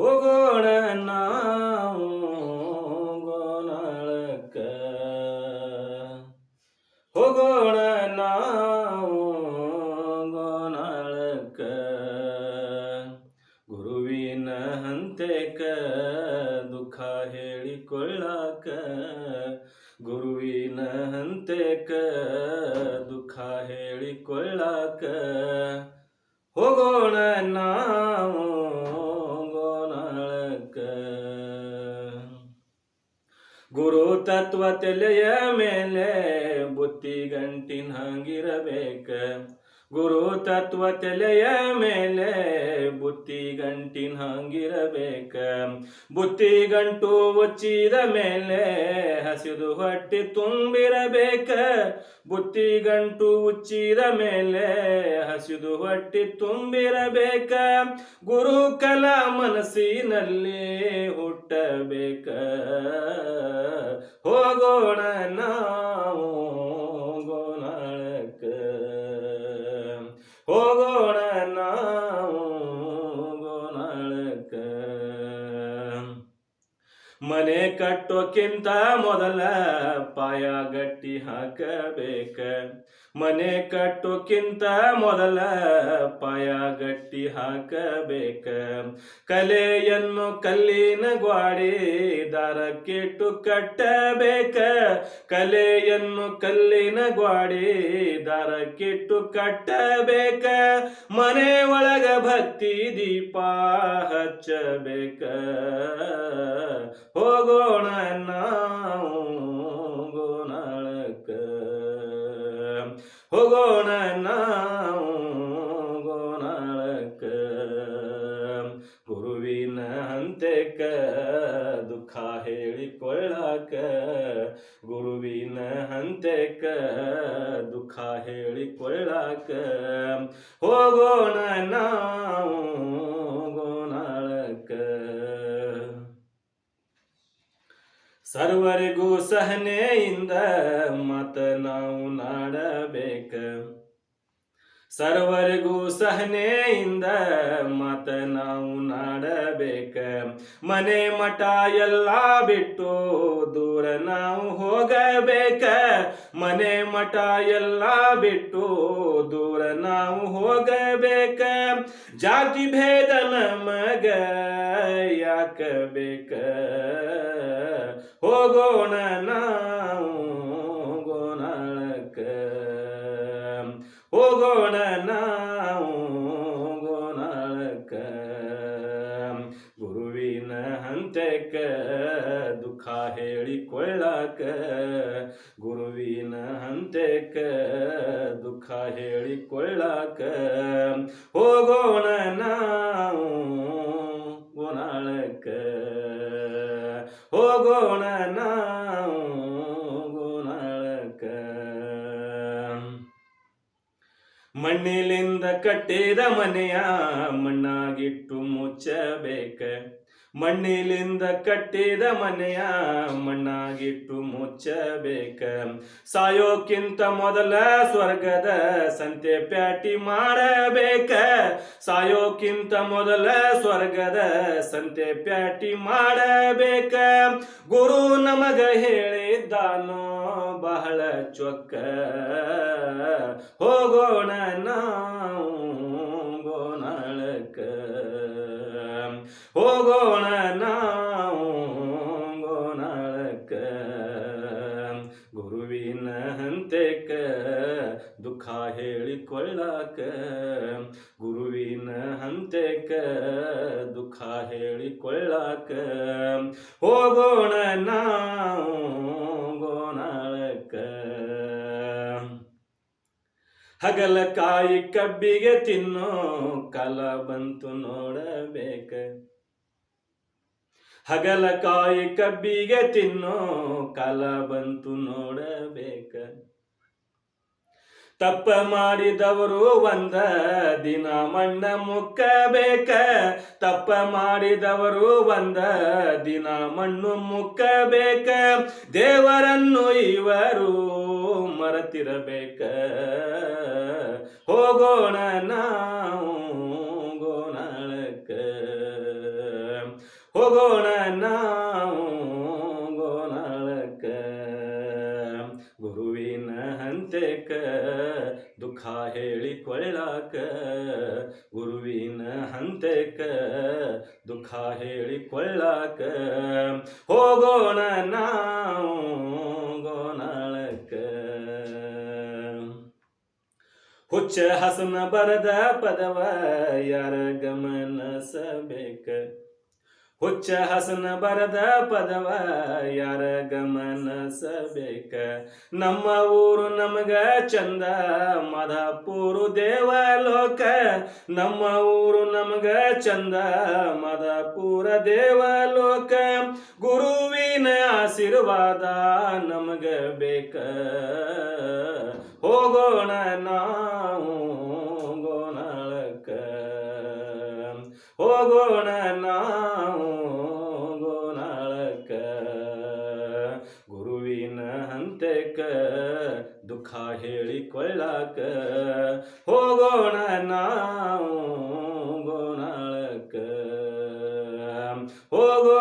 ಹೋಗೋಣ ನಾವು ಗೋನಾಳಕ್ಕ, ಹೋಗೋಣ ನಾವು ಗೋನಾಳಕ್ಕ, ಗುರುವಿನ ಹಂತೆಕ ದುಃಖ ಹೇಳಿಕೊಳ್ಳಾಕ, ಗುರುವಿನ ಹಂತೆಕ ದುಃಖ ಹೇಳಿಕೊಳ್ಳಾಕ, ಹೋಗೋಣ ನಾವು ಗೋನಾಳಕ್ಕ. ಗುರು ತತ್ವ ತಲೆಯ ಮೇಲೆ ಬುತ್ತಿ ಗಂಟಿನ ಹಂಗಿರಬೇಕ, ಗುರು ತತ್ವ ತಲೆಯ ಮೇಲೆ ಬುತ್ತಿ ಗಂಟಿನ ಹಂಗಿರಬೇಕ, ಬುತ್ತಿ ಗಂಟು ಒಚ್ಚಿದ ಮೇಲೆ ಹಸಿದು ಹೊಟ್ಟೆ ತುಂಬಿರಬೇಕ, ಬುತ್ತಿ ಗಂಟು ಉಚ್ಚಿದ ಮೇಲೆ ಹಸಿದು ಹೊಟ್ಟೆ ತುಂಬಿರಬೇಕ, ಗುರುಕಲ ಮನಸ್ಸಿನಲ್ಲಿ ಹುಟ್ಟಬೇಕ, ಹೋಗೋಣ ನಾವು ಗೋನಾಳಕ್ಕ, ಹೋಗೋಣ ನಾವು ಗೋನಾಳಕ್ಕ. ಮನೆ ಕಟ್ಟೋಕ್ಕಿಂತ ಮೊದಲ ಪಾಯ ಗಟ್ಟಿ ಹಾಕಬೇಕ, ಮನೆ ಕಟ್ಟೋಕ್ಕಿಂತ ಮೊದಲ ಪಾಯ ಗಟ್ಟಿ ಹಾಕಬೇಕ, ಕಲೆಯನ್ನು ಕಲ್ಲಿನ ಗ್ವಾಡಿ ದಾರಕ್ಕಿಟ್ಟು ಕಟ್ಟಬೇಕ, ಕಲೆಯನ್ನು ಕಲ್ಲಿನ ಗ್ವಾಡಿ ದಾರಕ್ಕಿಟ್ಟು ಕಟ್ಟಬೇಕ, ಮನೆ ಒಳಗ ಭಕ್ತಿ ದೀಪ ಹಚ್ಚಬೇಕ, ಹೋಗೋಣ ನಾವು ಗೋನಾಳಕ್ಕ, ಹೋಗೋಣ ನಾವು ಗೋನಾಳಕ್ಕ, ಗುರುವಿನ ಹಂತೆಕ ದುಃಖ ಹೇಳಿಕೊಳ್ಳಾಕ, ಗುರುವಿನ ಹಂತೆಕ ದುಃಖ ಹೇಳಿಕೊಳ್ಳಾಕ, ಹೋಗೋಣ ನಾವು ಗೋನಾಳಕ್ಕ. ಸರ್ವರಿಗೂ ಸಹನೆಯಿಂದ ಮತ ನಾವು ನಾಡಬೇಕ, ಸರ್ವರಿಗೂ ಸಹನೆಯಿಂದ ಮತ ನಾವು ನಾಡಬೇಕ, ಮನೆ ಮಠ ಎಲ್ಲ ಬಿಟ್ಟು ದೂರ ನಾವು ಹೋಗಬೇಕ, ಮನೆ ಮಠ ಎಲ್ಲ ಬಿಟ್ಟು ದೂರ ನಾವು ಹೋಗಬೇಕ, ಜಾತಿ ಭೇದ ನಮಗ ಯಾಕ ಬೇಕ, ಹೋಗೋಣ ನಾವು ಗೋನಾಳಕ್ಕ, ಹೋಗೋಣ ನಾವು ಗೋನಾಳಕ್ಕ, ಗುರುವಿನ ಹಂತೆಕ ದುಃಖ ಹೇಳಿಕೊಳ್ಳಾಕ, ಗುರುವಿನ ಹಂತೆಕ ದುಃಖ ಹೇಳಿಕೊಳ್ಳಾಕ, ಹೋಗೋಣ ನಾವು ಗೋನಾಳಕ್ಕ, ಹೋಗೋಣ ನಾವು ಗೋನಾಳಕ್ಕ. ಮಣ್ಣಿಲಿಂದ ಕಟ್ಟಿದ ಮನೆಯ ಮಣ್ಣಾಗಿಟ್ಟು ಮುಚ್ಚಬೇಕ, ಮಣ್ಣಿಲಿಂದ ಕಟ್ಟಿದ ಮನೆಯ ಮಣ್ಣಾಗಿಟ್ಟು ಮುಚ್ಚಬೇಕ, ಸಾಯೋಕ್ಕಿಂತ ಮೊದಲ ಸ್ವರ್ಗದ ಸಂತೆ ಪ್ಯಾಟಿ ಮಾಡಬೇಕ, ಸಾಯೋಕ್ಕಿಂತ ಮೊದಲ ಸ್ವರ್ಗದ ಸಂತೆ ಪ್ಯಾಟಿ ಮಾಡಬೇಕ, ಗುರು ನಮಗ ಹೇಳಿದ್ದಾನೋ ಬಹಳ ಚೊಕ್ಕ, ಹೋಗೋಣ ನಾವು ಗೋನಾಳಕ್ಕ, ಹೋಗೋಣ ನಾವು ಗೋನಾಳಕ್ಕ, ಗುರುವಿನ ಹಂತೆಕ ದುಃಖ ಹೇಳಿಕೊಳ್ಳಾಕ, ಗುರುವಿನ ಹಂತೆಕ ದುಃಖ ಹೇಳಿಕೊಳ್ಳಾಕ, ಹೋಗೋಣ ನಾವು ಗೋನಾಳಕ್ಕ. ಹಗಲಕಾಯಿ ಕಬ್ಬಿಗೆ ತಿನ್ನೋ ಕಾಲ ಬಂತು ನೋಡಬೇಕ, ಹಗಲಕಾಯಿ ಕಬ್ಬಿಗೆ ತಿನ್ನೋ ಕಾಲ ಬಂತು ನೋಡಬೇಕ, ತಪ್ಪ ಮಾಡಿದವರು ಒಂದ ದಿನ ಮಣ್ಣ ಮುಕ್ಕಬೇಕ, ತಪ್ಪ ಮಾಡಿದವರು ಒಂದ ದಿನ ಮಣ್ಣು ಮುಕ್ಕಬೇಕ, ದೇವರನ್ನು ಇವರು ಮರೆತಿರಬೇಕ, ಹೋಗೋಣ ನಾವು ಗೋನಾಳಕ್ಕ, ಗುರುವಿನ ಹಂತೆಕ ದುಃಖ ಹೇಳಿಕೊಳ್ಳಾಕ ಗುರುವಿನ ಹಂತೆಕ ದುಃಖ ಹೇಳಿಕೊಳ್ಳಾಕ ಹೋಗೋಣ ನಾವು ಗೋನಾಳಕ್ಕ ಹುಚ್ಚ ಹಸನ ಬರದ ಪದವ ಯಾರ ಗಮನಿಸಬೇಕ ಹುಚ್ಚ ಹಸನ ಬರದ ಪದವ ಯಾರ ಗಮನಿಸಬೇಕ ನಮ್ಮ ಊರು ನಮಗ ಚಂದ ಮದಪೂರು ದೇವಲೋಕ ನಮ್ಮ ಊರು ನಮಗ ಚಂದ ಮದಪೂರ ದೇವಲೋಕ ಗುರುವಿನ ಆಶೀರ್ವಾದ ನಮಗ ಬೇಕ ಹೋಗೋಣ ನಾವು ಗೋನಾಳಕ್ಕ ಹೋಗೋಣ ನಾವು ಗೋನಾಳಕ್ಕ ಗುರುವಿನ ಹಂತೆಕ ದುಃಖ ಹೇಳಿಕೊಳ್ಳಾಕ ಹೋಗೋಣ ನಾವು ಗೋನಾಳಕ್ಕ ಹೋಗೋ